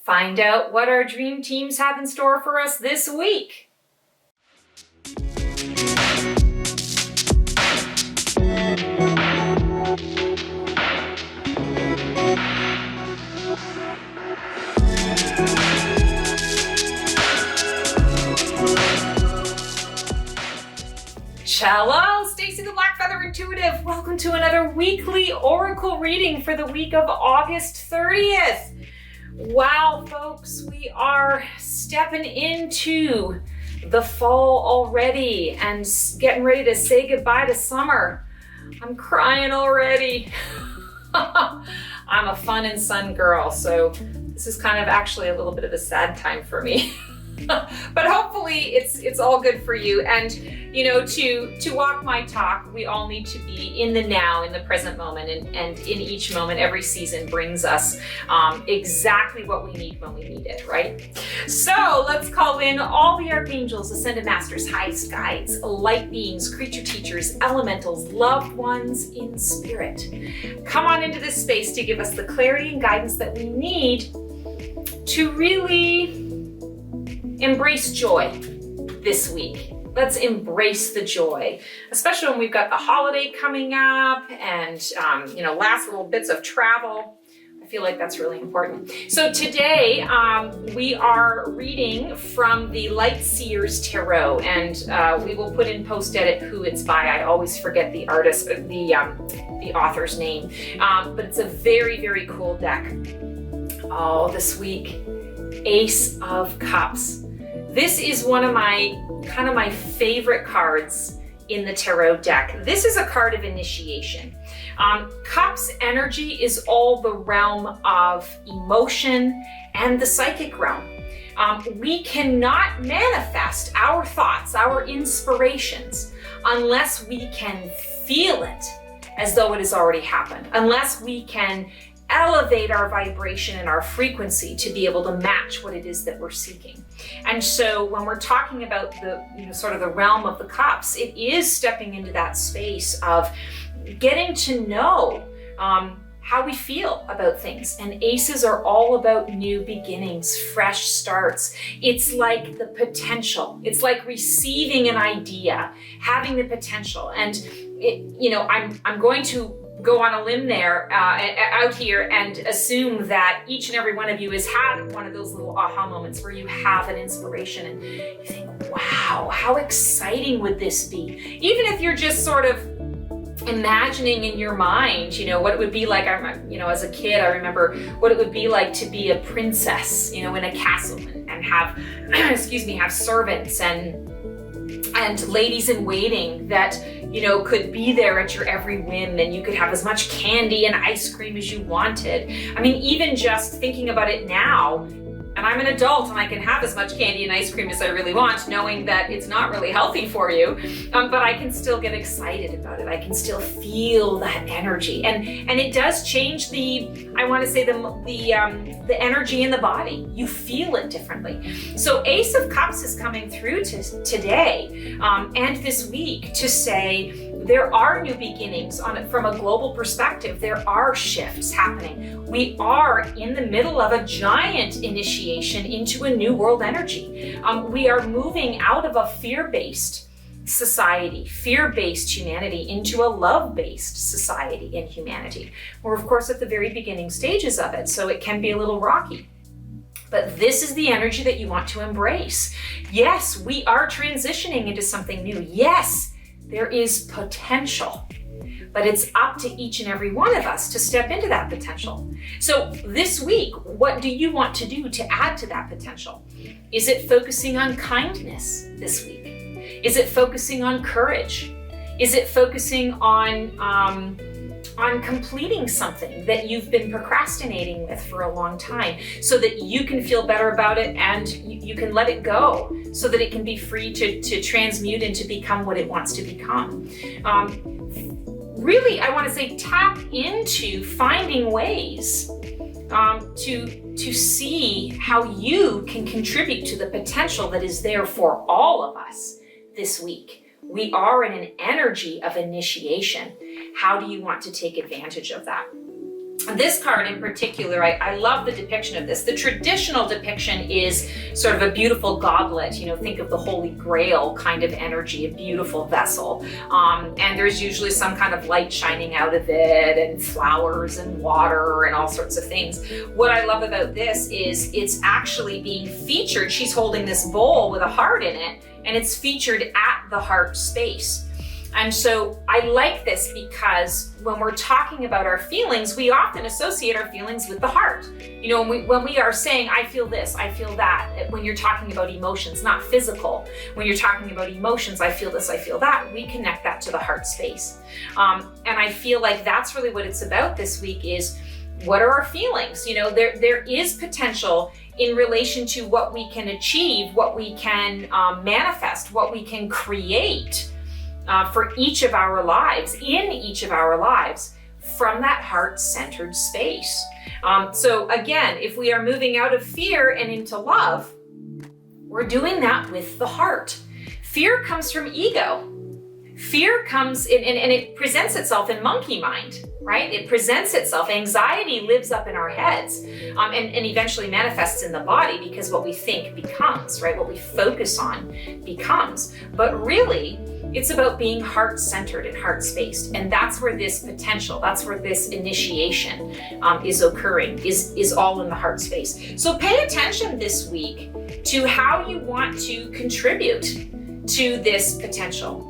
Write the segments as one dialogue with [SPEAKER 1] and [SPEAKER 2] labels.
[SPEAKER 1] find out what our dream teams have in store for us this week. Hello, Stacy the Black Feather Intuitive. Welcome to another weekly oracle reading for the week of August 30th. Wow, folks, we are stepping into the fall already and getting ready to say goodbye to summer. I'm crying already. I'm a fun and sun girl, so this is kind of actually a little bit of a sad time for me. But hopefully it's all good for you. And you know, to walk my talk, we all need to be in the now, in the present moment, and in each moment, every season brings us exactly what we need when we need it, right? So let's call in all the archangels, ascended masters, highest guides, light beings, creature teachers, elementals, loved ones in spirit. Come on into this space to give us the clarity and guidance that we need to really embrace joy this week. Let's embrace the joy, especially when we've got the holiday coming up and, last little bits of travel. I feel like that's really important. So today we are reading from the Light Seer's Tarot, and we will put in post-edit who it's by. I always forget the artist, the author's name, but it's a very, very cool deck. Oh, this week, Ace of Cups. This is one of my favorite cards in the tarot deck. This is a card of initiation. Cups energy is all the realm of emotion and the psychic realm. We cannot manifest our thoughts, our inspirations, unless we can feel it as though it has already happened, unless we can elevate our vibration and our frequency to be able to match what it is that we're seeking. And so when we're talking about the sort of the realm of the cups, it is stepping into that space of getting to know how we feel about things. And aces are all about new beginnings, fresh starts. It's like the potential. It's like receiving an idea, having the potential. And I'm going to go on a limb there out here and assume that each and every one of you has had one of those little aha moments where you have an inspiration and you think, wow, how exciting would this be? Even if you're just sort of imagining in your mind, what it would be like. As a kid, I remember what it would be like to be a princess, in a castle and have, have servants and ladies in waiting that could be there at your every whim, and you could have as much candy and ice cream as you wanted. I mean, even just thinking about it now, and I'm an adult and I can have as much candy and ice cream as I really want, knowing that it's not really healthy for you, but I can still get excited about it. I can still feel that energy, and it does change the energy in the body. You feel it differently. So Ace of Cups is coming through today and this week to say there are new beginnings from a global perspective. There are shifts happening. We are in the middle of a giant initiation into a new world energy. We are moving out of a fear-based society, fear-based humanity, into a love-based society and humanity. We're of course at the very beginning stages of it, so it can be a little rocky. But this is the energy that you want to embrace. Yes, we are transitioning into something new. Yes, there is potential, but it's up to each and every one of us to step into that potential. So this week, what do you want to do to add to that potential? Is it focusing on kindness this week? Is it focusing on courage? Is it focusing on completing something that you've been procrastinating with for a long time so that you can feel better about it and you can let it go so that it can be free to transmute and to become what it wants to become? Really, I want to say tap into finding ways to see how you can contribute to the potential that is there for all of us this week. We are in an energy of initiation. How do you want to take advantage of that? This card in particular, I love the depiction of this. The traditional depiction is sort of a beautiful goblet, think of the Holy Grail kind of energy, a beautiful vessel. And there's usually some kind of light shining out of it and flowers and water and all sorts of things. What I love about this is it's actually being featured. She's holding this bowl with a heart in it, and it's featured at the heart space. And so I like this because when we're talking about our feelings, we often associate our feelings with the heart. When we are saying, I feel this, I feel that, when you're talking about emotions, not physical. When you're talking about emotions, I feel this, I feel that, we connect that to the heart space. And I feel like that's really what it's about this week is, what are our feelings? There is potential in relation to what we can achieve, what we can manifest, what we can create for each of our lives, in each of our lives, from that heart-centered space. So again, if we are moving out of fear and into love, we're doing that with the heart. Fear comes from ego. Fear comes in, and it presents itself in monkey mind, right? It presents itself. Anxiety lives up in our heads and eventually manifests in the body, because what we think becomes, right? What we focus on becomes. But really, it's about being heart-centered and heart-spaced. And that's where this potential, that's where this initiation is occurring, is all in the heart space. So pay attention this week to how you want to contribute to this potential.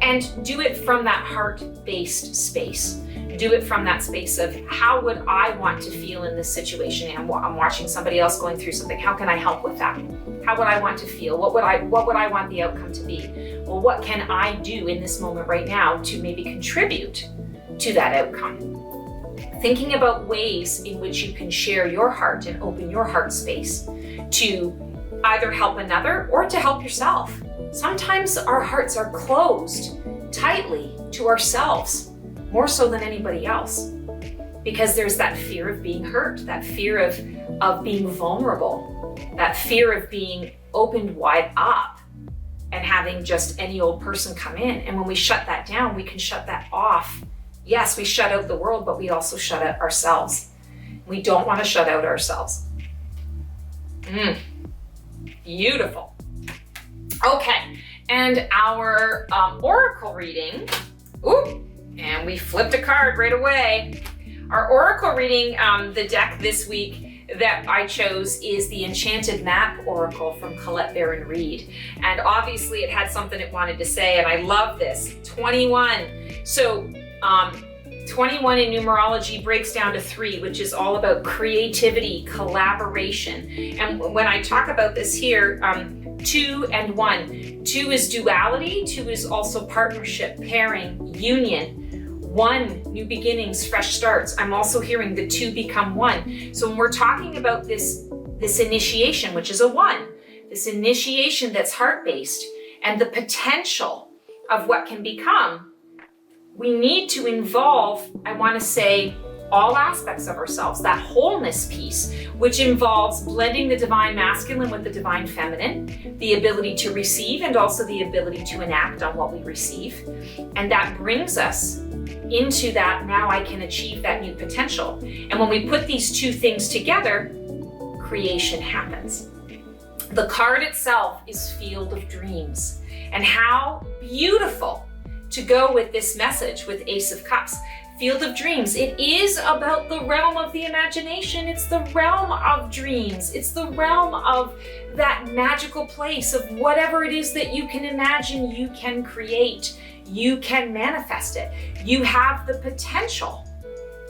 [SPEAKER 1] And do it from that heart-based space. Do it from that space of, how would I want to feel in this situation? I'm watching somebody else going through something. How can I help with that? How would I want to feel? What would I want the outcome to be? Well, what can I do in this moment right now to maybe contribute to that outcome? Thinking about ways in which you can share your heart and open your heart space to either help another or to help yourself. Sometimes our hearts are closed tightly to ourselves, more so than anybody else, because there's that fear of being hurt, that fear of being vulnerable, that fear of being opened wide up and having just any old person come in. And when we shut that down, we can shut that off. Yes, we shut out the world, but we also shut out ourselves. We don't want to shut out ourselves. Beautiful. Okay, and our oracle reading, and we flipped a card right away. Our oracle reading, the deck this week that I chose is the Enchanted Map Oracle from Colette Baron-Reid. And obviously it had something it wanted to say, and I love this. 21. So 21 in numerology breaks down to 3, which is all about creativity, collaboration. And when I talk about this here, 2 and 1. 2 is duality, 2 is also partnership, pairing, union. 1, new beginnings, fresh starts. I'm also hearing the 2 become 1. So when we're talking about this initiation, which is a 1, this initiation that's heart-based, and the potential of what can become, we need to involve, I want to say, all aspects of ourselves, that wholeness piece, which involves blending the divine masculine with the divine feminine, the ability to receive and also the ability to enact on what we receive. And that brings us into that, now I can achieve that new potential. And when we put these two things together, creation happens. The card itself is Field of Dreams. And how beautiful to go with this message with Ace of Cups. Field of Dreams, it is about the realm of the imagination. It's the realm of dreams. It's the realm of that magical place of whatever it is that you can imagine, you can create, you can manifest it. You have the potential.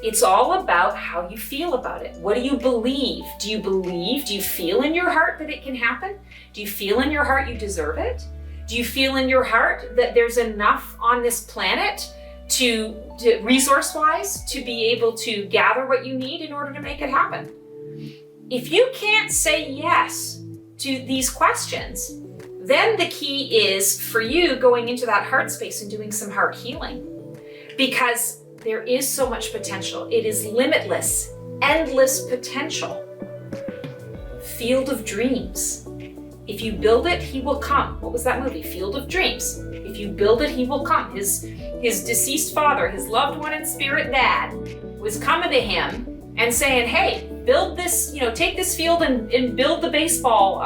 [SPEAKER 1] It's all about how you feel about it. What do you believe? Do you believe? Do you feel in your heart that it can happen? Do you feel in your heart you deserve it? Do you feel in your heart that there's enough on this planet to resource-wise to be able to gather what you need in order to make it happen? If you can't say yes to these questions, then the key is for you going into that heart space and doing some heart healing, because there is so much potential. It is limitless, endless potential. Field of Dreams. If you build it, he will come. What was that movie? Field of Dreams. If you build it, he will come. His deceased father, his loved one in spirit dad, was coming to him and saying, hey, build this, take this field and build the baseball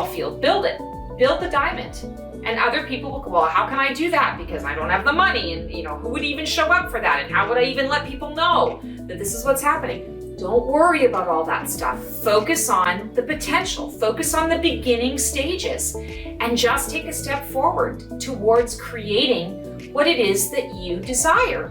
[SPEAKER 1] field, build it, build the diamond. And other people will go, well, how can I do that? Because I don't have the money, and who would even show up for that? And how would I even let people know that this is what's happening? Don't worry about all that stuff. Focus on the potential, focus on the beginning stages, and just take a step forward towards creating what it is that you desire,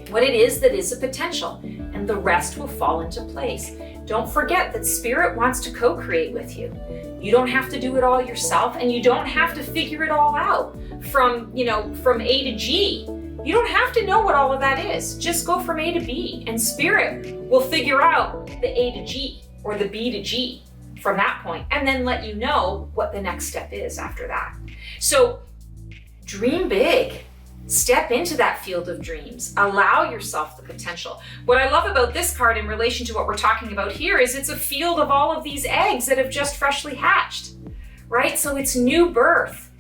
[SPEAKER 1] what it is that is a potential, and the rest will fall into place. Don't forget that Spirit wants to co-create with you. You don't have to do it all yourself, and you don't have to figure it all out from A to G. You don't have to know what all of that is. Just go from A to B, and Spirit will figure out the A to G or the B to G from that point, and then let you know what the next step is after that. So dream big. Step into that field of dreams. Allow yourself the potential. What I love about this card in relation to what we're talking about here is it's a field of all of these eggs that have just freshly hatched, right? So it's new birth.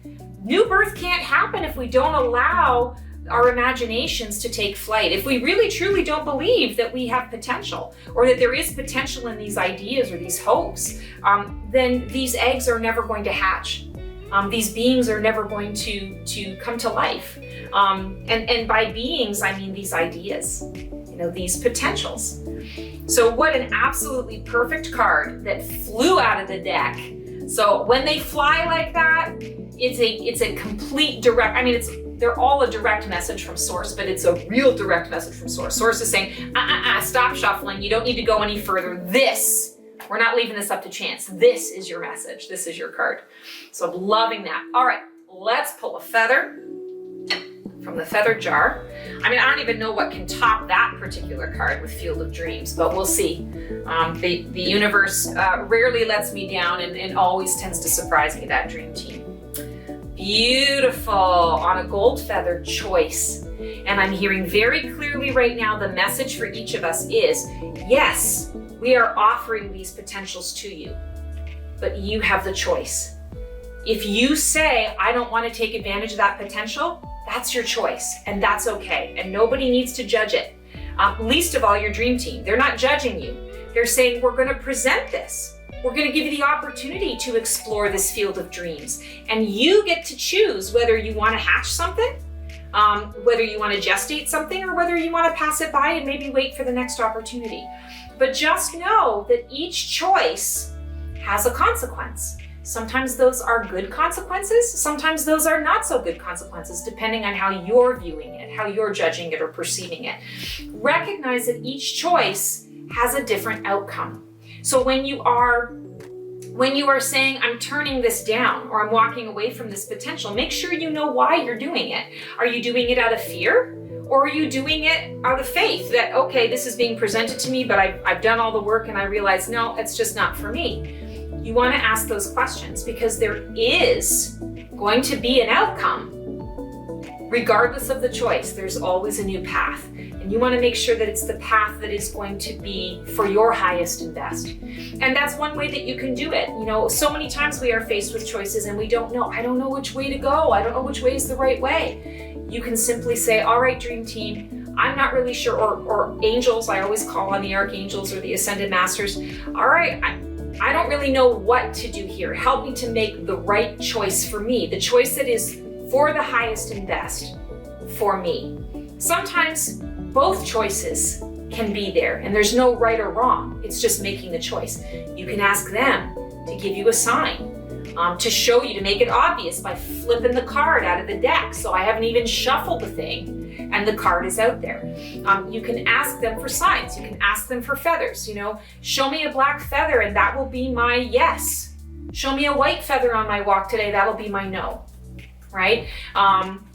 [SPEAKER 1] New birth can't happen if we don't allow our imaginations to take flight. If we really truly don't believe that we have potential, or that there is potential in these ideas or these hopes, then these eggs are never going to hatch. These beings are never going to come to life. And by beings, I mean these ideas, these potentials. So what an absolutely perfect card that flew out of the deck. So when they fly like that, it's a complete direct, they're all a direct message from Source, but it's a real direct message from Source. Source is saying, stop shuffling. You don't need to go any further. We're not leaving this up to chance. This is your message. This is your card. So I'm loving that. All right, let's pull a feather from the feather jar. I don't even know what can top that particular card with Field of Dreams, but we'll see. The universe rarely lets me down and always tends to surprise me, that dream team. Beautiful, on a gold feather, choice. And I'm hearing very clearly right now the message for each of us is, yes, we are offering these potentials to you, but you have the choice. If you say, I don't want to take advantage of that potential, that's your choice, and that's okay. And nobody needs to judge it. Least of all your dream team. They're not judging you. They're saying, we're going to present this. We're going to give you the opportunity to explore this field of dreams. And you get to choose whether you want to hatch something, whether you want to gestate something, or whether you want to pass it by and maybe wait for the next opportunity. But just know that each choice has a consequence. Sometimes those are good consequences. Sometimes those are not so good consequences, depending on how you're viewing it, how you're judging it or perceiving it. Recognize that each choice has a different outcome. So when you are saying, I'm turning this down, or I'm walking away from this potential, make sure you know why you're doing it. Are you doing it out of fear? Or are you doing it out of faith that, okay, this is being presented to me, but I've done all the work and I realize, no, it's just not for me. You want to ask those questions because there is going to be an outcome. Regardless of the choice, there's always a new path. And you want to make sure that it's the path that is going to be for your highest and best. And that's one way that you can do it. So many times we are faced with choices and we don't know. I don't know which way to go. I don't know which way is the right way. You can simply say, all right, dream team, I'm not really sure, or angels, I always call on the archangels or the ascended masters. All right, I don't really know what to do here. Help me to make the right choice for me, the choice that is for the highest and best for me. Sometimes both choices can be there and there's no right or wrong. It's just making the choice. You can ask them to give you a sign, to show you, to make it obvious by flipping the card out of the deck. So I haven't even shuffled the thing and the card is out there. You can ask them for signs. You can ask them for feathers. Show me a black feather and that will be my yes. Show me a white feather on my walk today, that'll be my no, right?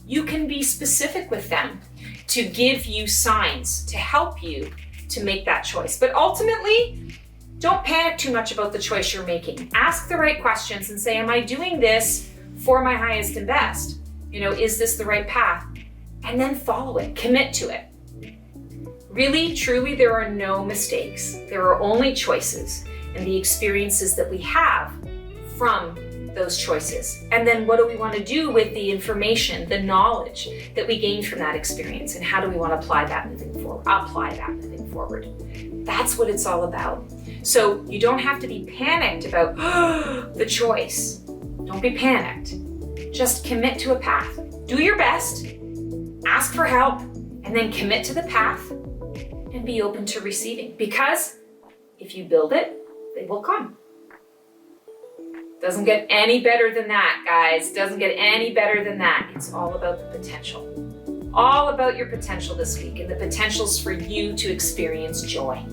[SPEAKER 1] You can be specific with them to give you signs to help you to make that choice. But ultimately, don't panic too much about the choice you're making. Ask the right questions and say, am I doing this for my highest and best? Is this the right path? And then follow it, commit to it. Really, truly, there are no mistakes. There are only choices and the experiences that we have from those choices. And then what do we want to do with the information, the knowledge that we gain from that experience, and how do we want to apply that moving forward? apply that moving forward. That's what it's all about. So you don't have to be panicked about the choice. Don't be panicked. Just commit to a path. Do your best, ask for help, and then commit to the path and be open to receiving. Because if you build it, they will come. Doesn't get any better than that, guys. Doesn't get any better than that. It's all about the potential. All about your potential this week, and the potentials for you to experience joy.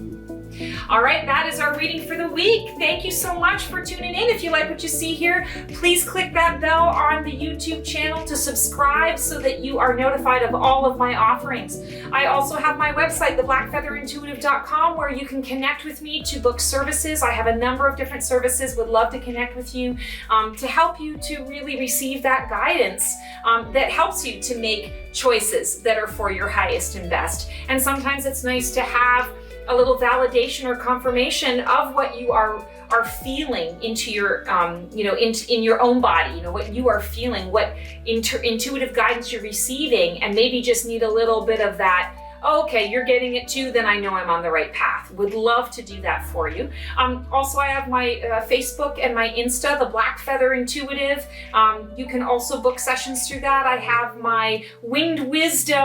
[SPEAKER 1] All right, that is our reading for the week. Thank you so much for tuning in. If you like what you see here, please click that bell on the YouTube channel to subscribe so that you are notified of all of my offerings. I also have my website, theblackfeatherintuitive.com, where you can connect with me to book services. I have a number of different services, would love to connect with you to help you to really receive that guidance that helps you to make choices that are for your highest and best. And sometimes it's nice to have a little validation or confirmation of what you are feeling into your, in your own body, what you are feeling, what intuitive guidance you're receiving, and maybe just need a little bit of that. Okay, you're getting it too, then I know I'm on the right path. Would love to do that for you. Also, I have my Facebook and my Insta, the Black Feather Intuitive. You can also book sessions through that. I have my Winged Wednesday.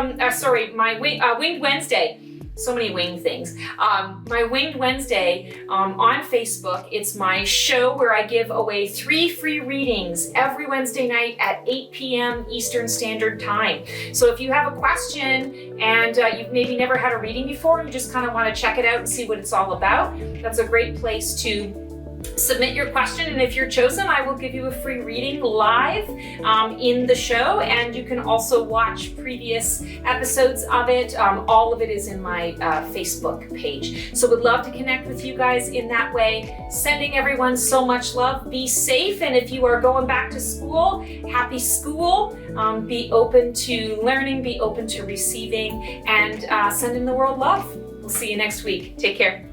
[SPEAKER 1] So many winged things. My Winged Wednesday on Facebook. It's my show where I give away 3 free readings every Wednesday night at 8 p.m. Eastern Standard Time. So if you have a question and you've maybe never had a reading before, you just kind of want to check it out and see what it's all about, that's a great place to submit your question, and if you're chosen, I will give you a free reading live in the show, and you can also watch previous episodes of it. All of it is in my Facebook page. So would love to connect with you guys in that way. Sending everyone so much love. Be safe, and if you are going back to school, happy school. Be open to learning, be open to receiving, and sending the world love. We'll see you next week. Take care.